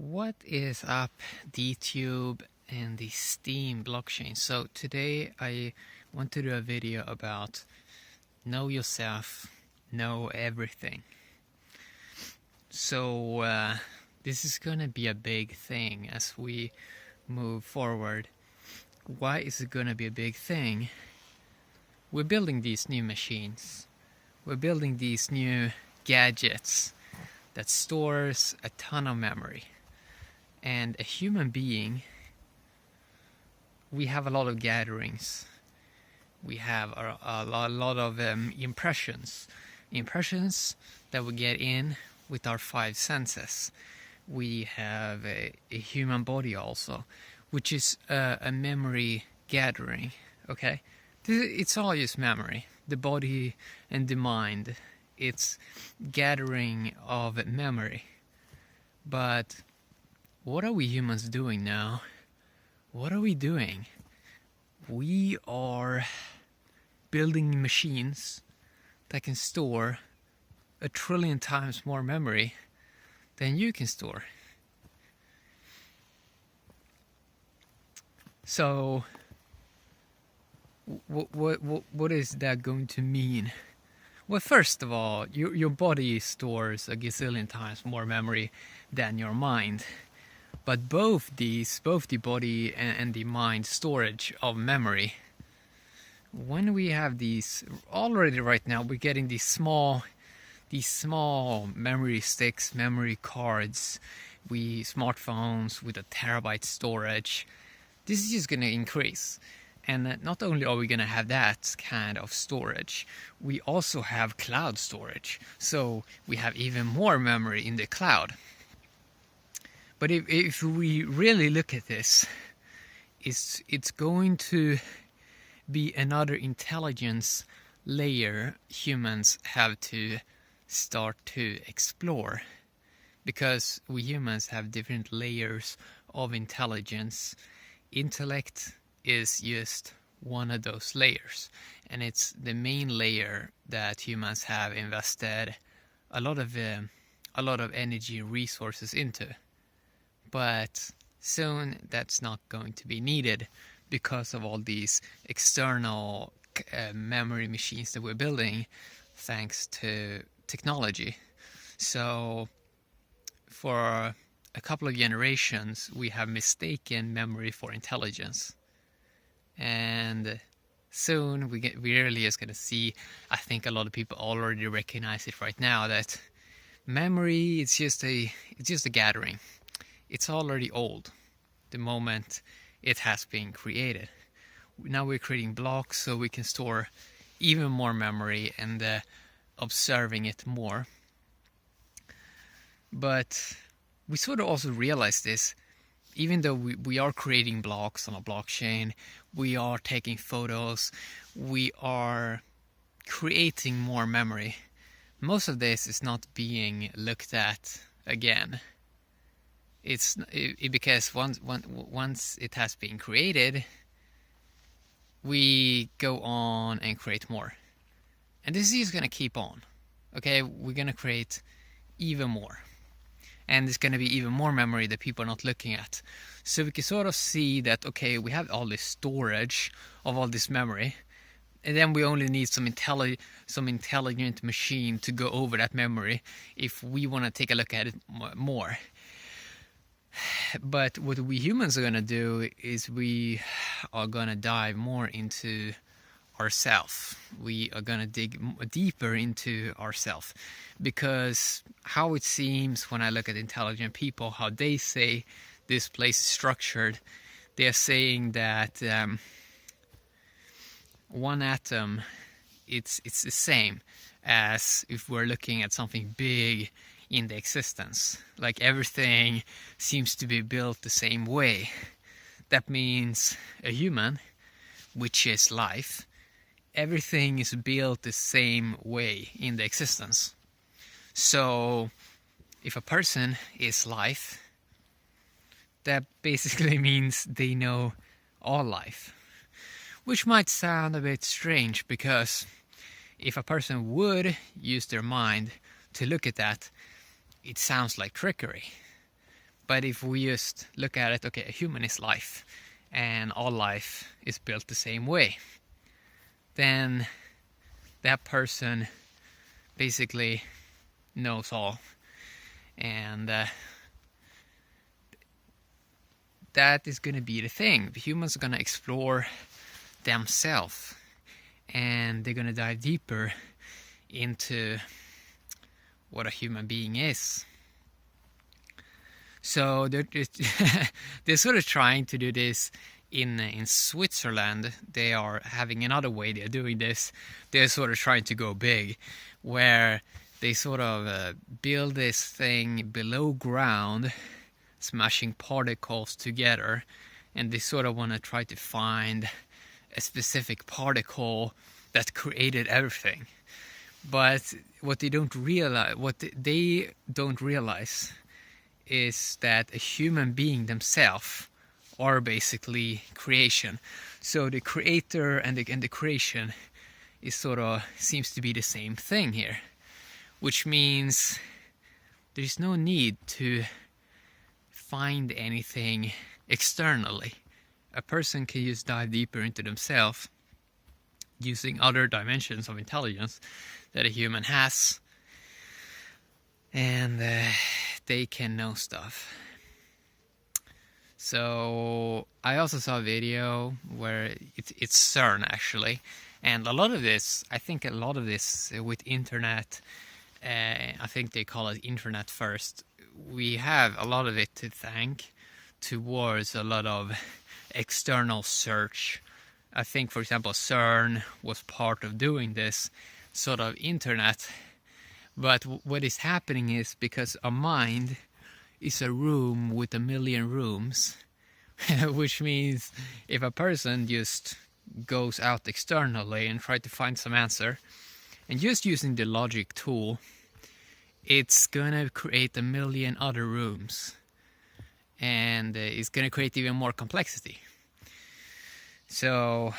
What is up, DTube and the Steam blockchain? So today I want to do a video about know yourself, know everything. So this is gonna be a big thing as we move forward. Why is it gonna be a big thing? We're building these new machines. We're building these new gadgets that stores a ton of memory. And a human being, we have a lot of gatherings. We have a lot of impressions that we get in with our five senses. We have a human body also, which is a memory gathering. Okay, it's all just memory. The body and the mind, it's gathering of memory. But what are we humans doing now? What are we doing? We are building machines that can store 1 trillion times more memory than you can store. So, what is that going to mean? Well, first of all, your body stores 1 gazillion times more memory than your mind. But both the body and the mind storage of memory, when we have these, already right now, we're getting these small memory sticks, memory cards, smartphones with 1 terabyte storage. This is just going to increase. And not only are we going to have that kind of storage, we also have cloud storage. So we have even more memory in the cloud. But if we really look at this, it's going to be another intelligence layer humans have to start to explore. Because we humans have different layers of intelligence. Intellect is just one of those layers. And it's the main layer that humans have invested a lot of energy and resources into. But soon that's not going to be needed because of all these external memory machines that we're building thanks to technology. So for a couple of generations we have mistaken memory for intelligence. And soon we really is going to see, I think a lot of people already recognize it right now, that memory it's just a gathering. It's already old the moment it has been created. Now we're creating blocks so we can store even more memory and observing it more. But we sort of also realize this, even though we are creating blocks on a blockchain, we are taking photos, we are creating more memory. Most of this is not being looked at again. It's because once it has been created, we go on and create more. And this is going to keep on. Okay, we're going to create even more. And there's going to be even more memory that people are not looking at. So we can sort of see that, okay, we have all this storage of all this memory. And then we only need some intelligent machine to go over that memory if we want to take a look at it more. But what we humans are going to do is we are going to dive more into ourselves. We are going to dig deeper into ourselves. Because how it seems when I look at intelligent people, how they say this place is structured, they're saying that one atom, it's the same as if we're looking at something big in the existence. Like everything seems to be built the same way. That means a human, which is life, everything is built the same way in the existence. So if a person is life, that basically means they know all life. Which might sound a bit strange, because if a person would use their mind to look at that, it sounds like trickery. But if we just look at it, okay, a human is life, and all life is built the same way, then that person basically knows all. And that is going to be the thing. The humans are going to explore themselves, and they're going to dive deeper into what a human being is. So they're sort of trying to do this in Switzerland. They are having another way they're doing this. They're sort of trying to go big, where they sort of build this thing below ground, smashing particles together, and they sort of want to try to find a specific particle that created everything. But what they don't realize is that a human being themselves are basically creation. So the creator and the creation is sort of seems to be the same thing here, which means there's no need to find anything externally. A person can just dive deeper into themselves using other dimensions of intelligence that a human has, and they can know stuff. So I also saw a video where it's CERN actually, and I think a lot of this with internet, I think they call it internet first. We have a lot of it to thank towards a lot of external search. I think, for example, CERN was part of doing this sort of internet. But what is happening is, because a mind is a room with a million rooms, which means if a person just goes out externally and try to find some answer, and just using the logic tool, it's gonna create a million other rooms, and it's gonna create even more complexity. So,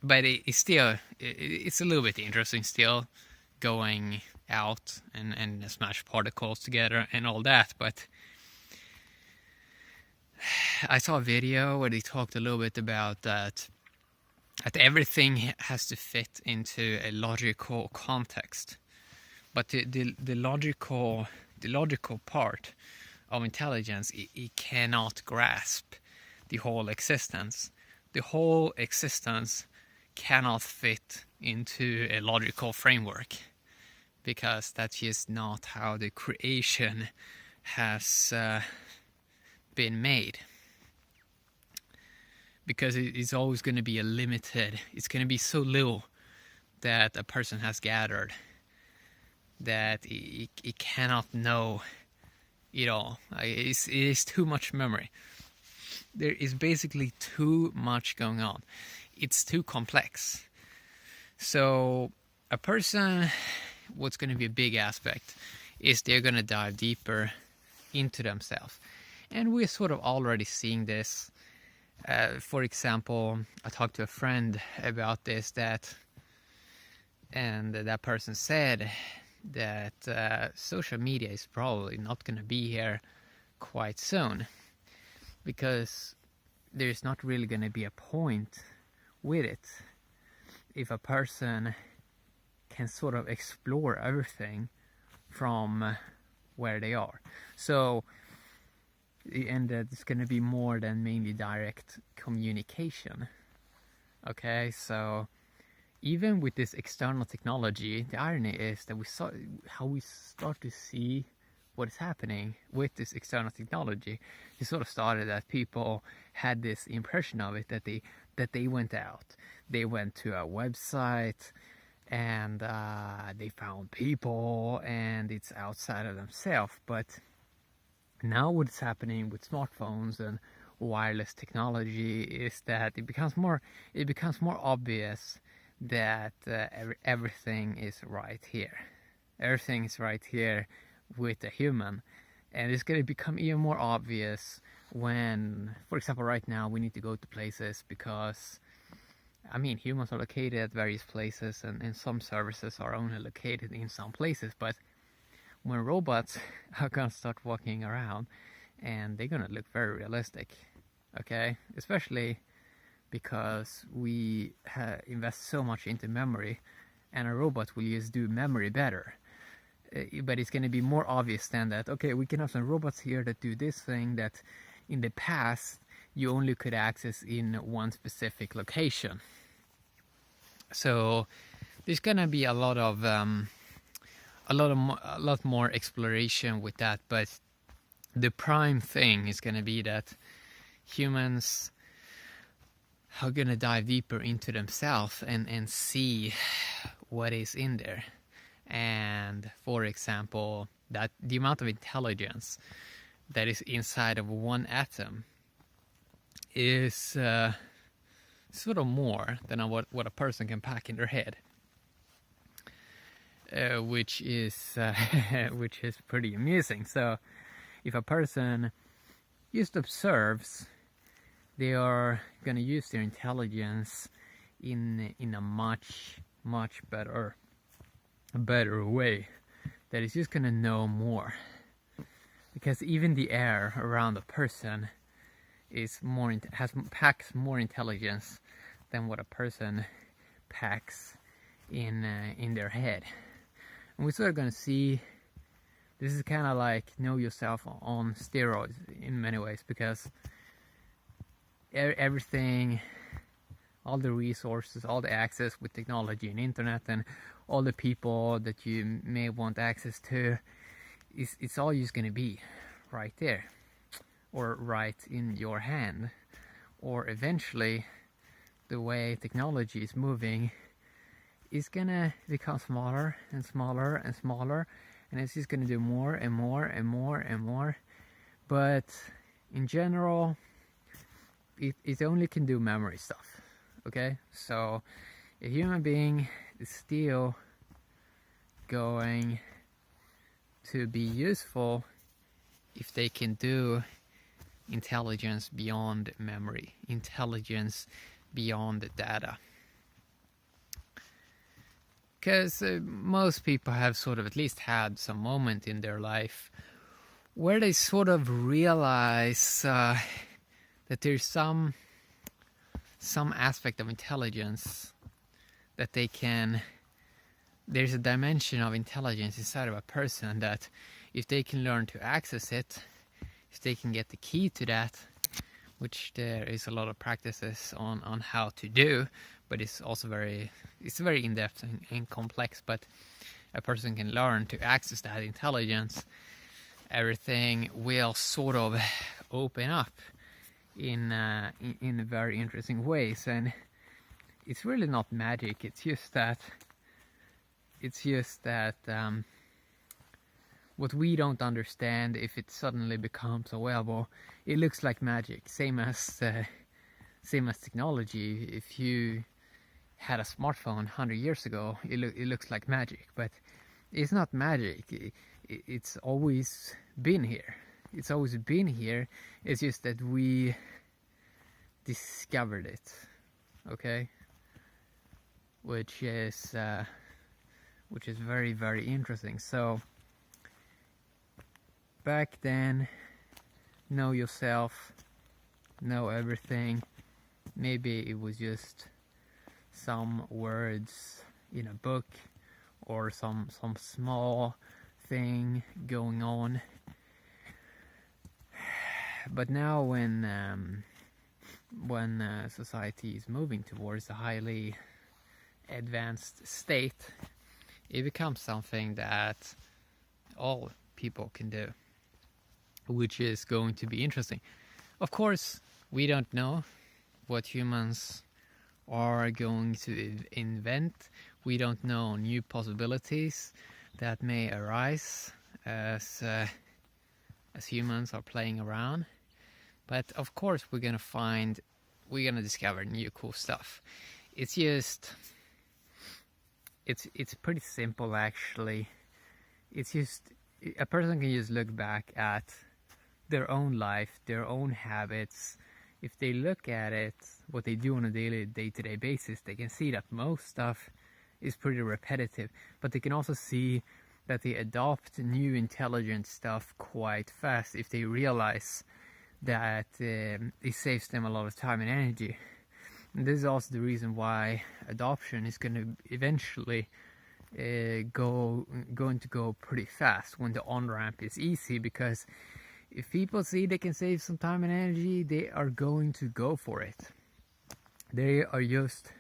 but it's a little bit interesting still, going out and smash particles together and all that. But I saw a video where they talked a little bit about that everything has to fit into a logical context. But the logical part of intelligence, it cannot grasp the whole existence. The whole existence cannot fit into a logical framework, because that's just not how the creation has been made. Because it's always going to be it's going to be so little that a person has gathered that it cannot know it all. It is too much memory. There is basically too much going on. It's too complex. So a person, what's going to be a big aspect is they're going to dive deeper into themselves. And we're sort of already seeing this. For example, I talked to a friend about this, and that person said that social media is probably not going to be here quite soon, because there's not really going to be a point with it if a person can sort of explore everything from where they are. So, and it's going to be more than mainly direct communication. Okay, so even with this external technology, the irony is that we saw how we start to see what is happening with this external technology. It sort of started that people had this impression of it, that they went out, they went to a website, and they found people, and it's outside of themselves. But now what's happening with smartphones and wireless technology is that it becomes more obvious that everything is right here. Everything is right here with a human, and it's going to become even more obvious when, for example, right now we need to go to places because, I mean, humans are located at various places, and some services are only located in some places. But when robots are going to start walking around and they're gonna look very realistic. Okay, especially because we invest so much into memory, and a robot will just do memory better. But it's going to be more obvious than that. Okay, we can have some robots here that do this thing that in the past you only could access in one specific location. So there's going to be a lot more exploration with that. But the prime thing is going to be that humans are going to dive deeper into themselves and see what is in there. And for example, that the amount of intelligence that is inside of one atom is sort of more than what a person can pack in their head, which is pretty amusing. So if a person just observes, they are going to use their intelligence in a much better way, that is just going to know more, because even the air around a person packs more intelligence than what a person packs in their head. And we're sort of going to see, this is kind of like know yourself on steroids in many ways, because everything, all the resources, all the access with technology and internet, and all the people that you may want access to, it's all just going to be right there, or right in your hand. Or eventually, the way technology is moving is going to become smaller and smaller and smaller, and it's just going to do more and more and more and more. But in general, it only can do memory stuff. Okay, so a human being is still going to be useful if they can do intelligence beyond memory, intelligence beyond data. Because most people have sort of at least had some moment in their life where they sort of realize that there's some aspect of intelligence that there's a dimension of intelligence inside of a person that if they can learn to access it, if they can get the key to that, which there is a lot of practices on how to do, but it's also very in-depth and complex, but a person can learn to access that intelligence, everything will sort of open up in very interesting ways. And it's really not magic, it's just that what we don't understand, if it suddenly becomes available, it looks like magic. Same as technology. If you had a smartphone 100 years ago, it looks like magic, but it's not magic. It's always been here. It's always been here. It's just that we discovered it. Okay, which is very, very interesting. So back then, know yourself, know everything. Maybe it was just some words in a book or some small thing going on. But now when society is moving towards a highly advanced state, it becomes something that all people can do, which is going to be interesting. Of course, we don't know what humans are going to invent. We don't know new possibilities that may arise as humans are playing around. But of course, we're gonna discover new cool stuff. It's just, it's pretty simple actually. It's just, a person can just look back at their own life, their own habits. If they look at it, what they do on a daily, day-to-day basis, they can see that most stuff is pretty repetitive. But they can also see that they adopt new intelligent stuff quite fast if they realize that it saves them a lot of time and energy. And this is also the reason why adoption is going to eventually going to go pretty fast when the on-ramp is easy, because if people see they can save some time and energy, they are going to go for it. They are just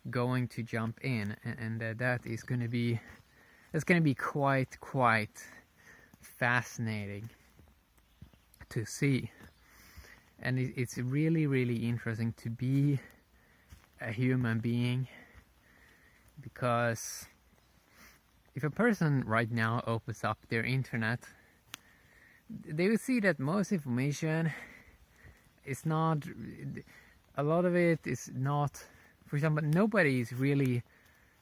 going to jump in, and that is going to be quite fascinating to see. And it's really interesting to be a human being, because if a person right now opens up their internet, they will see that most information is not, a lot of it is not, for example, nobody is really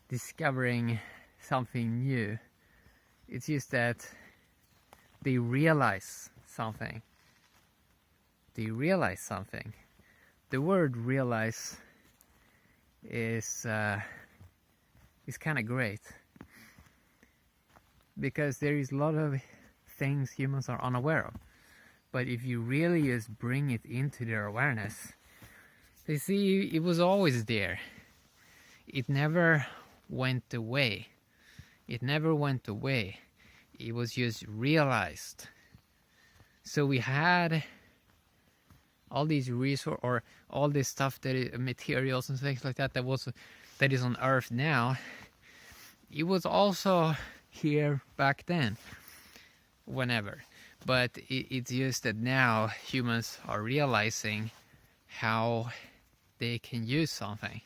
discovering something new. It's just that they realize something. The word realize is kind of great, because there is a lot of things humans are unaware of. But if you really just bring it into their awareness, they see it was always there. It never went away. It was just realized. So we had all these resources, or all this stuff, that is materials and things like that, that is on Earth now. It was also here back then, whenever. But it's just that now humans are realizing how they can use something,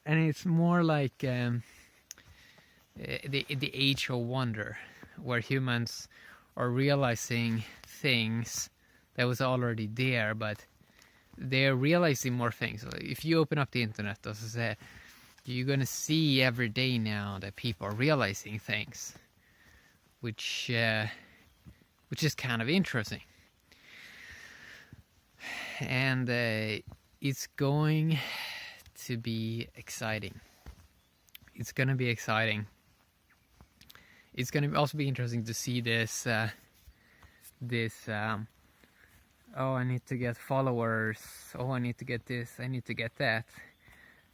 and it's more like the age of wonder, where humans are realizing things that was already there, but they're realizing more things. If you open up the internet, as I said, you're gonna see every day now that people are realizing things, which is kind of interesting. And it's going to be exciting. It's gonna be exciting. It's gonna also be interesting to see this. Oh, I need to get followers. Oh, I need to get this. I need to get that.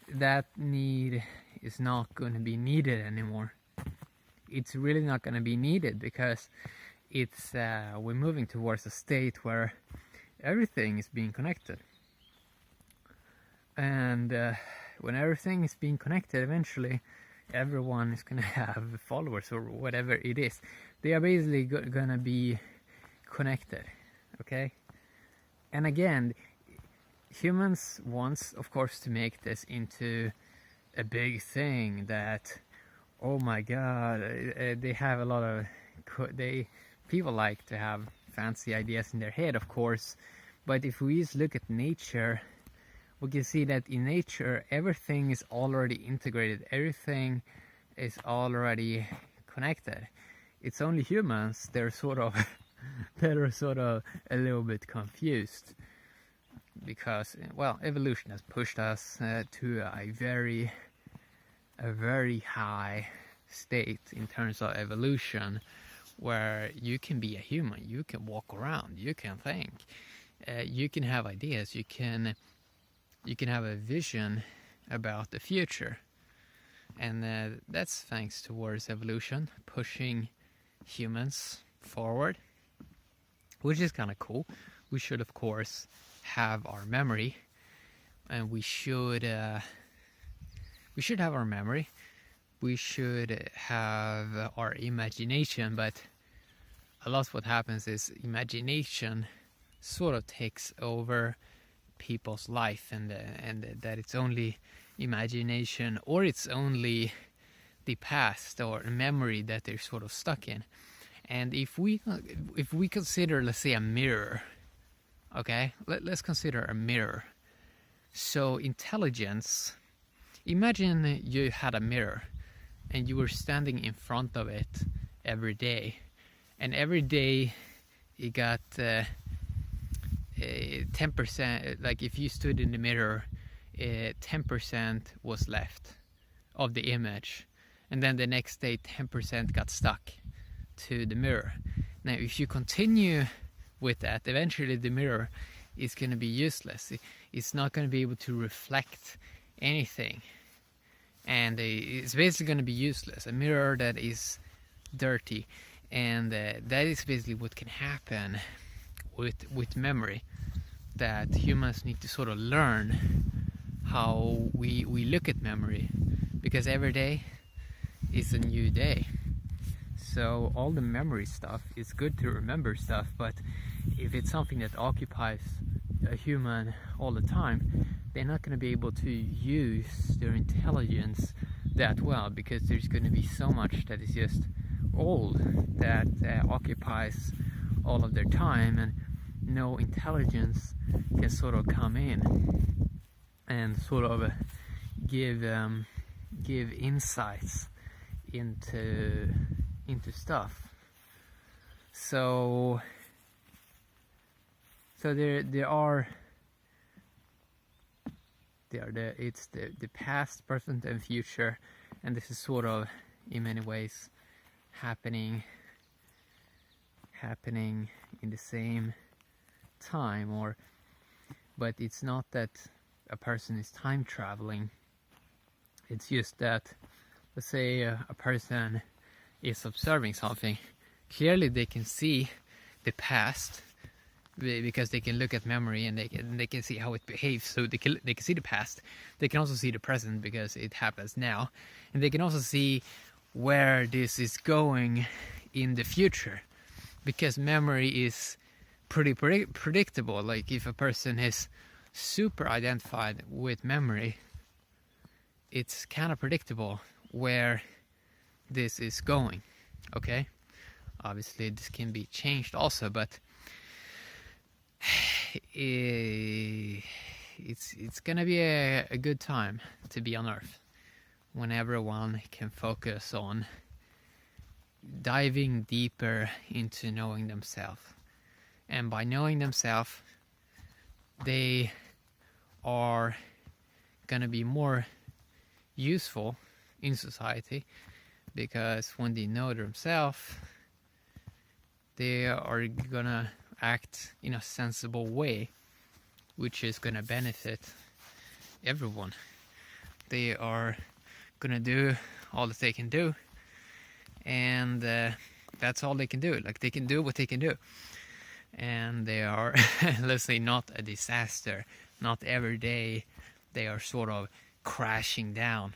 That need is not going to be needed anymore. It's really not going to be needed, because it's we're moving towards a state where everything is being connected. And when everything is being connected, eventually everyone is going to have followers or whatever it is. They are basically going to be connected, okay? And again, humans wants, of course, to make this into a big thing that, oh my god, they have a lot of, people like to have fancy ideas in their head, of course. But if we just look at nature, we can see that in nature everything is already integrated, everything is already connected. It's only humans that are sort of a little bit confused, because, well, evolution has pushed us to a very high state in terms of evolution, where you can be a human, you can walk around, you can think, you can have ideas, you can have a vision about the future. And that's thanks towards evolution pushing humans forward, which is kind of cool. We should, of course, have our memory, and we should have our memory. We should have our imagination, but a lot what happens is imagination sort of takes over people's life, and that it's only imagination, or it's only the past or memory that they're sort of stuck in. And if we consider, let's say, a mirror, okay, let's consider a mirror. So intelligence, imagine you had a mirror and you were standing in front of it every day, and every day you got 10%, like if you stood in the mirror, 10% was left of the image, and then the next day 10% got stuck to the mirror. Now if you continue with that, eventually the mirror is going to be useless. It's not going to be able to reflect anything, and it's basically going to be useless. A mirror that is dirty, and that is basically what can happen with memory, that humans need to sort of learn how we look at memory, because every day is a new day. So all the memory stuff, is good to remember stuff, but if it's something that occupies a human all the time, they're not going to be able to use their intelligence that well, because there's going to be so much that is just old, that occupies all of their time, and no intelligence can sort of come in and sort of give insights into stuff. So it's the past, present, and future, and this is sort of in many ways happening in the same time, but it's not that a person is time traveling. It's just that, let's say a person is observing something. Clearly they can see the past because they can look at memory, and they can see how it behaves. So they can see the past. They can also see the present because it happens now, and they can also see where this is going in the future, because memory is pretty predictable. Like if a person is super identified with memory, it's kind of predictable where this is going. Okay, obviously this can be changed also, but it's gonna be a good time to be on Earth when everyone can focus on diving deeper into knowing themselves. And by knowing themselves, they are gonna be more useful in society, because when they know themselves, they are gonna act in a sensible way, which is gonna benefit everyone. They are gonna do all that they can do, and that's all they can do. Like, they can do what they can do, and they are let's say not a disaster. Not every day they are sort of crashing down.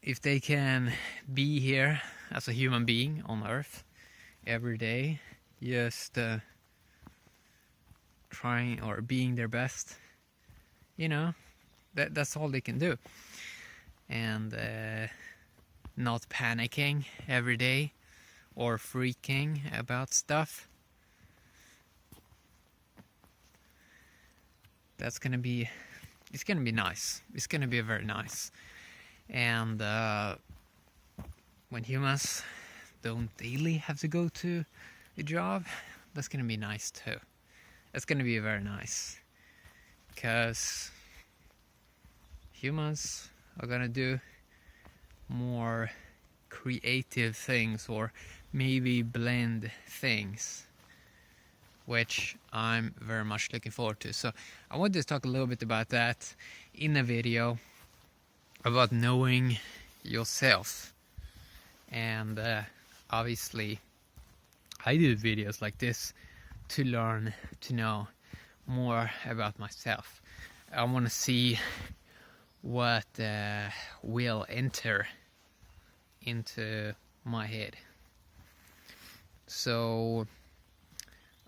If they can be here as a human being on Earth every day, just trying or being their best, that's all they can do. And not panicking every day or freaking about stuff. It's gonna be nice. It's gonna be very nice. And when humans don't daily have to go to a job, that's gonna be nice too. That's gonna be very nice, because humans are gonna do more creative things, or maybe blend things, which I'm very much looking forward to. So I wanted to talk a little bit about that in a video about knowing yourself. And obviously I do videos like this to learn to know more about myself. I want to see what will enter into my head. So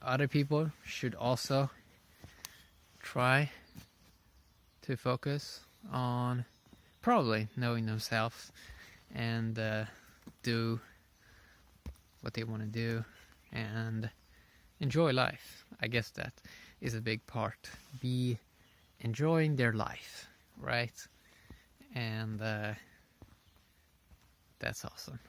other people should also try to focus on probably knowing themselves, and do what they want to do and enjoy life. I guess that is a big part. Be enjoying their life, right? And that's awesome.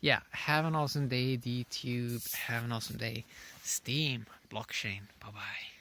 Yeah, have an awesome day, DTube. Have an awesome day, Steam, blockchain. Bye-bye.